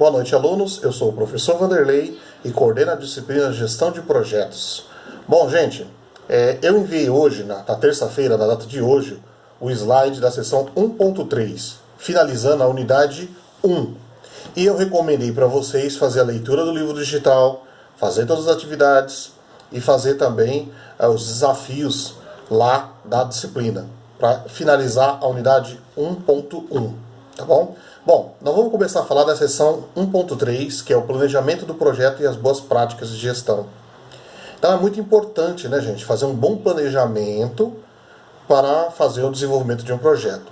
Boa noite, alunos. Eu sou o professor Vanderlei e coordeno a disciplina Gestão de Projetos. Bom, gente, eu enviei hoje, na terça-feira, na data de hoje, o slide da sessão 1.3, finalizando a unidade 1. E eu recomendei para vocês fazer a leitura do livro digital, fazer todas as atividades e fazer também os desafios lá da disciplina, para finalizar a unidade 1.1, tá bom? Bom, nós vamos começar a falar da seção 1.3, que é o planejamento do projeto e as boas práticas de gestão. Então é muito importante, né, gente, fazer um bom planejamento para fazer o desenvolvimento de um projeto.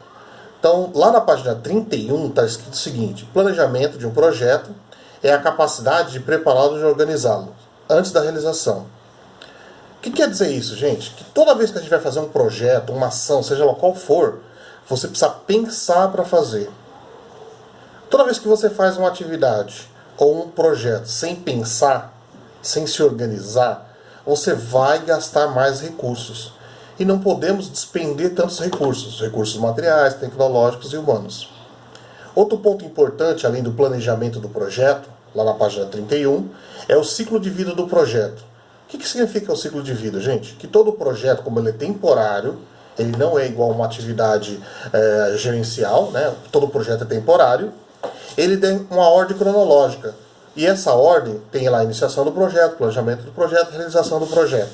Então, lá na página 31 está escrito o seguinte: planejamento de um projeto é a capacidade de prepará-lo e organizá-lo antes da realização. O que quer dizer isso, gente? Que toda vez que a gente vai fazer um projeto, uma ação, seja lá qual for, você precisa pensar para fazer. Toda vez que você faz uma atividade ou um projeto sem pensar, sem se organizar, você vai gastar mais recursos. E não podemos despender tantos recursos materiais, tecnológicos e humanos. Outro ponto importante, além do planejamento do projeto, lá na página 31, é o ciclo de vida do projeto. O que significa o ciclo de vida, gente? Que todo projeto, como ele é temporário, ele não é igual a uma atividade gerencial, né? Todo projeto é temporário. Ele tem uma ordem cronológica. E essa ordem tem lá a iniciação do projeto, planejamento do projeto, realização do projeto.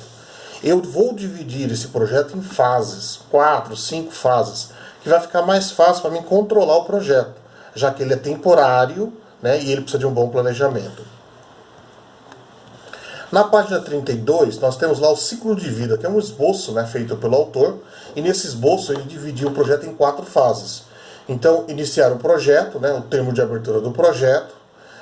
Eu vou dividir esse projeto em fases, 4, 5 fases, que vai ficar mais fácil para mim controlar o projeto, já que ele é temporário, né, e ele precisa de um bom planejamento. Na página 32, nós temos lá o ciclo de vida, que é um esboço, né, feito pelo autor, e nesse esboço ele dividiu o projeto em 4 fases. Então, iniciar o projeto, né, o termo de abertura do projeto.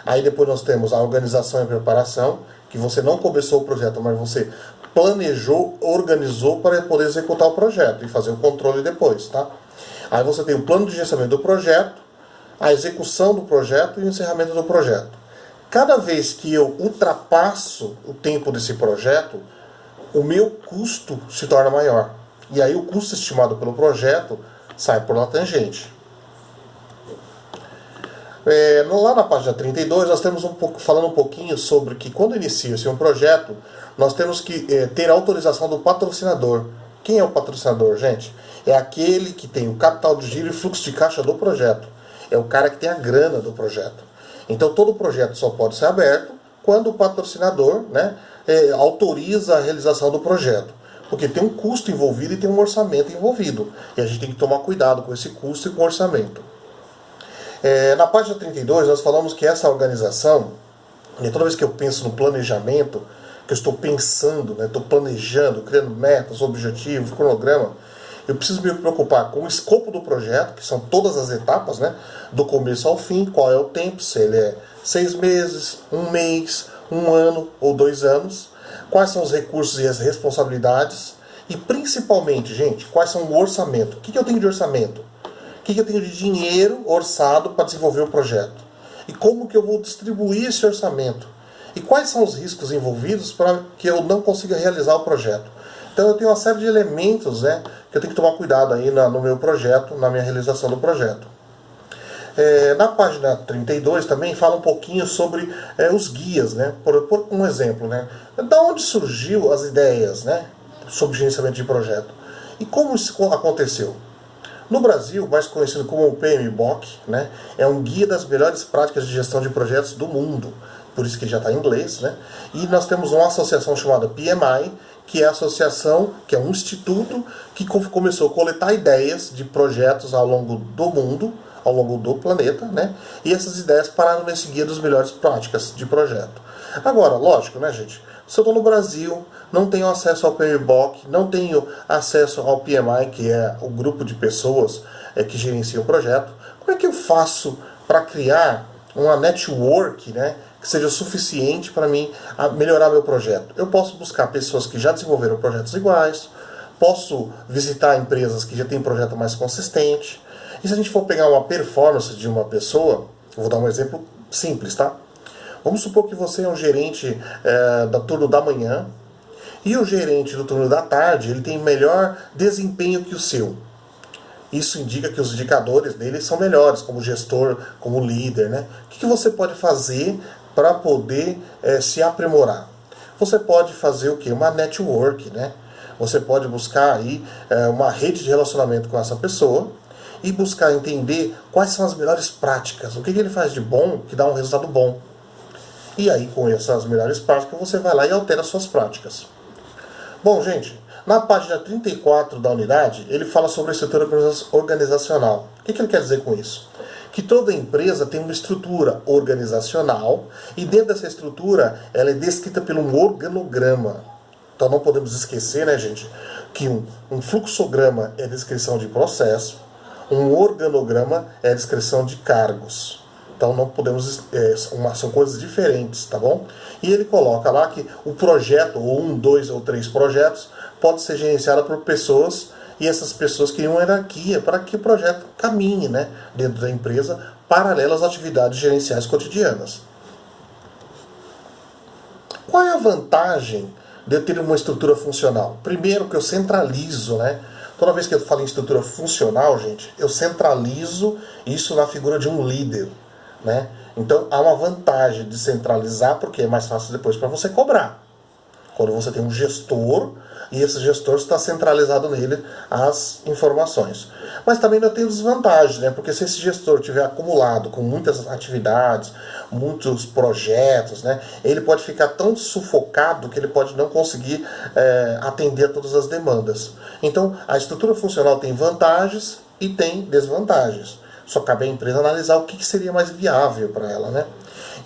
Aí depois nós temos a organização e preparação, que você não começou o projeto, mas você planejou, organizou para poder executar o projeto e fazer o controle depois, tá? Aí você tem o plano de gerenciamento do projeto, a execução do projeto e o encerramento do projeto. Cada vez que eu ultrapasso o tempo desse projeto, o meu custo se torna maior. E aí o custo estimado pelo projeto sai por uma tangente. Lá na página 32, nós temos falando um pouquinho sobre que quando inicia-se um projeto, nós temos que ter a autorização do patrocinador. Quem é o patrocinador, gente? É aquele que tem o capital de giro e fluxo de caixa do projeto. É o cara que tem a grana do projeto. Então todo projeto só pode ser aberto quando o patrocinador, né, autoriza a realização do projeto. Porque tem um custo envolvido e tem um orçamento envolvido. E a gente tem que tomar cuidado com esse custo e com o orçamento. Na página 32, nós falamos que essa organização, toda vez que eu penso no planejamento, que eu estou pensando, né, estou planejando, criando metas, objetivos, cronograma, eu preciso me preocupar com o escopo do projeto, que são todas as etapas, né, do começo ao fim, qual é o tempo, se ele é 6 meses, 1 mês, 1 ano ou 2 anos, quais são os recursos e as responsabilidades, e principalmente, gente, quais são o orçamento. O que eu tenho de orçamento? O que eu tenho de dinheiro orçado para desenvolver o projeto? E como que eu vou distribuir esse orçamento? E quais são os riscos envolvidos para que eu não consiga realizar o projeto? Então eu tenho uma série de elementos, né, que eu tenho que tomar cuidado aí no meu projeto, na minha realização do projeto. Na página 32 também fala um pouquinho sobre os guias, né? Por um exemplo, né? Da onde surgiu as ideias, né, sobre gerenciamento de projeto? E como isso aconteceu? No Brasil, mais conhecido como o PMBOK, né, é um guia das melhores práticas de gestão de projetos do mundo, por isso que já está em inglês, né? E nós temos uma associação chamada PMI, que é a associação, que é um instituto que começou a coletar ideias de projetos ao longo do mundo, ao longo do planeta, né? E essas ideias pararam nesse guia das melhores práticas de projeto. Agora, lógico, né, gente? Se eu estou no Brasil, não tenho acesso ao PMBOK, não tenho acesso ao PMI, que é o grupo de pessoas que gerencia o projeto, como é que eu faço para criar uma network, né, que seja suficiente para mim melhorar meu projeto? Eu posso buscar pessoas que já desenvolveram projetos iguais, posso visitar empresas que já têm projeto mais consistente. E se a gente for pegar uma performance de uma pessoa, eu vou dar um exemplo simples, tá? Vamos supor que você é um gerente do turno da manhã e o gerente do turno da tarde ele tem melhor desempenho que o seu. Isso indica que os indicadores dele são melhores, como gestor, como líder, né? O que você pode fazer para poder se aprimorar? Você pode fazer o quê? Uma network, né? Você pode buscar aí uma rede de relacionamento com essa pessoa e buscar entender quais são as melhores práticas, o que ele faz de bom que dá um resultado bom. E aí, com essas melhores práticas, você vai lá e altera as suas práticas. Bom, gente, na página 34 da unidade, ele fala sobre a estrutura organizacional. O que ele quer dizer com isso? Que toda empresa tem uma estrutura organizacional e dentro dessa estrutura ela é descrita por um organograma. Então não podemos esquecer, né, gente, que um fluxograma é a descrição de processo, um organograma é a descrição de cargos. Então não podemos, são coisas diferentes, tá bom? E ele coloca lá que o projeto, ou 1, 2 ou 3 projetos, pode ser gerenciado por pessoas, e essas pessoas criam uma hierarquia para que o projeto caminhe, né, dentro da empresa, paralelo às atividades gerenciais cotidianas. Qual é a vantagem de eu ter uma estrutura funcional? Primeiro que eu centralizo, né? Toda vez que eu falo em estrutura funcional, gente, eu centralizo isso na figura de um líder, né? Então há uma vantagem de centralizar, porque é mais fácil depois para você cobrar. Quando você tem um gestor e esse gestor está centralizado nele as informações. Mas também não tem desvantagem, né? Porque se esse gestor tiver acumulado com muitas atividades, muitos projetos, né, ele pode ficar tão sufocado que ele pode não conseguir atender a todas as demandas. Então, a estrutura funcional tem vantagens e tem desvantagens. Só cabe à empresa analisar o que seria mais viável para ela, né?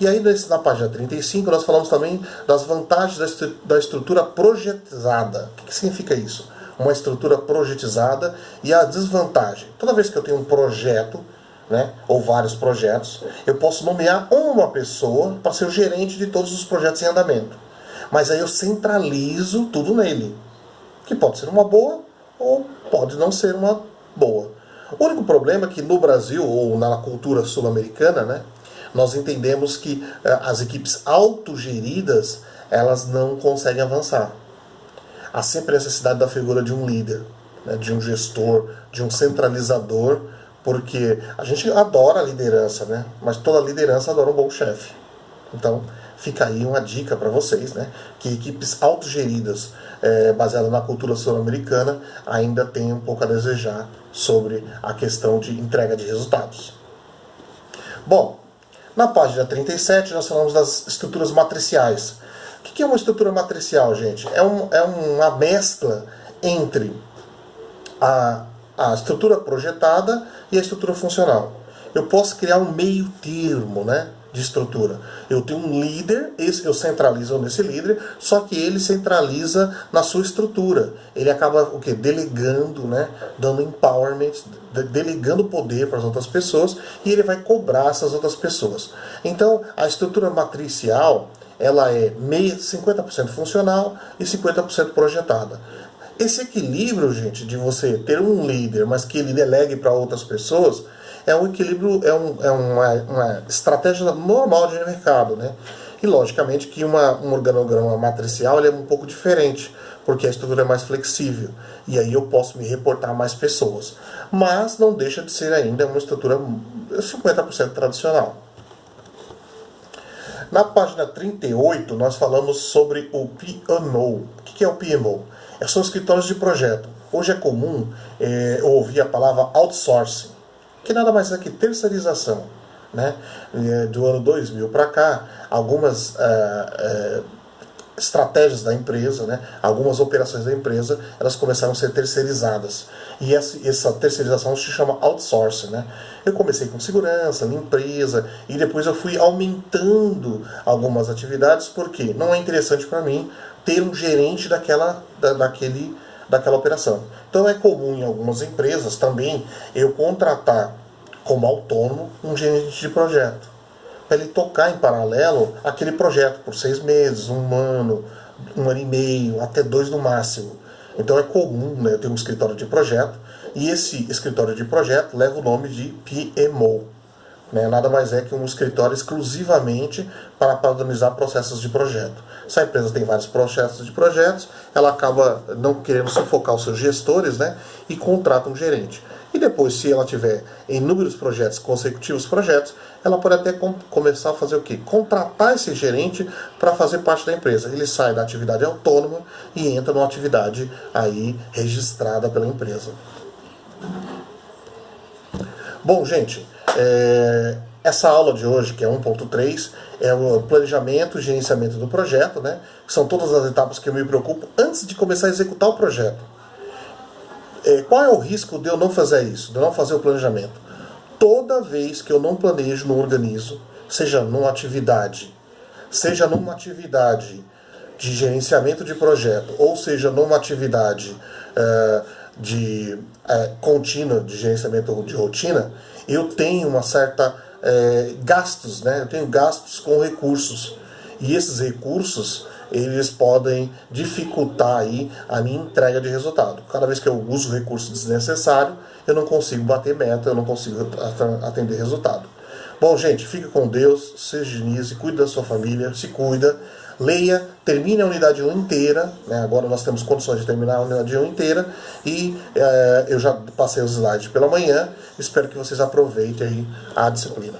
E aí, na página 35, nós falamos também das vantagens da estrutura projetizada. O que significa isso? Uma estrutura projetizada e a desvantagem. Toda vez que eu tenho um projeto, né, ou vários projetos, eu posso nomear uma pessoa para ser o gerente de todos os projetos em andamento. Mas aí eu centralizo tudo nele, que pode ser uma boa ou pode não ser uma boa. O único problema é que no Brasil, ou na cultura sul-americana, né, nós entendemos que as equipes autogeridas, elas não conseguem avançar. Há sempre a necessidade da figura de um líder, né, de um gestor, de um centralizador, porque a gente adora a liderança, né, mas toda liderança adora um bom chefe. Então, fica aí uma dica para vocês, né, que equipes autogeridas, baseadas na cultura sul-americana, ainda tem um pouco a desejar sobre a questão de entrega de resultados. Bom, na página 37 nós falamos das estruturas matriciais. O que é uma estrutura matricial, gente? É uma mescla entre a estrutura projetada e a estrutura funcional. Eu posso criar um meio termo, né, de estrutura. Eu tenho um líder, eu centralizo nesse líder, só que ele centraliza na sua estrutura. Ele acaba o quê? Delegando, né, dando empowerment, delegando poder para as outras pessoas, e ele vai cobrar essas outras pessoas. Então, a estrutura matricial, ela é 50% funcional e 50% projetada. Esse equilíbrio, gente, de você ter um líder, mas que ele delegue para outras pessoas, é um equilíbrio, uma estratégia normal de mercado, né? E logicamente que um organograma matricial ele é um pouco diferente, porque a estrutura é mais flexível, e aí eu posso me reportar a mais pessoas. Mas não deixa de ser ainda uma estrutura 50% tradicional. Na página 38, nós falamos sobre o PMO. O que é o PMO? São escritórios de projeto. Hoje é comum ouvir a palavra outsourcing, que nada mais é que terceirização, né? Do ano 2000 para cá, algumas estratégias da empresa, né? Algumas operações da empresa, elas começaram a ser terceirizadas. E essa terceirização se chama outsourcing, né? Eu comecei com segurança, limpeza, e depois eu fui aumentando algumas atividades, porque não é interessante para mim ter um gerente daquela operação. Então é comum em algumas empresas também eu contratar como autônomo um gerente de projeto, para ele tocar em paralelo aquele projeto por 6 meses, 1 ano, 1 ano e meio, até 2 no máximo. Então é comum, né, eu ter um escritório de projeto, e esse escritório de projeto leva o nome de PMO. né? Nada mais é que um escritório exclusivamente para padronizar processos de projeto. Se a empresa tem vários processos de projetos, ela acaba não querendo sufocar os seus gestores, né? E contrata um gerente. E depois, se ela tiver inúmeros projetos, consecutivos projetos, ela pode até começar a fazer o quê? Contratar esse gerente para fazer parte da empresa. Ele sai da atividade autônoma e entra numa atividade aí registrada pela empresa. Bom, gente, essa aula de hoje, que é 1.3, é o planejamento e gerenciamento do projeto, né? Que são todas as etapas que eu me preocupo antes de começar a executar o projeto. Qual é o risco de eu não fazer isso, de eu não fazer o planejamento? Toda vez que eu não planejo, não organizo, seja numa atividade de gerenciamento de projeto, ou seja numa atividade contínua de gerenciamento de rotina, eu tenho uma certa gastos, né? Eu tenho gastos com recursos. E esses recursos, eles podem dificultar aí a minha entrega de resultado. Cada vez que eu uso recurso desnecessário, eu não consigo bater meta, eu não consigo atender resultado. Bom, gente, fique com Deus, se higienize, cuide da sua família, se cuida, leia, termine a unidade 1 inteira, né? Agora nós temos condições de terminar a unidade 1 inteira, e eu já passei os slides pela manhã, espero que vocês aproveitem aí a disciplina.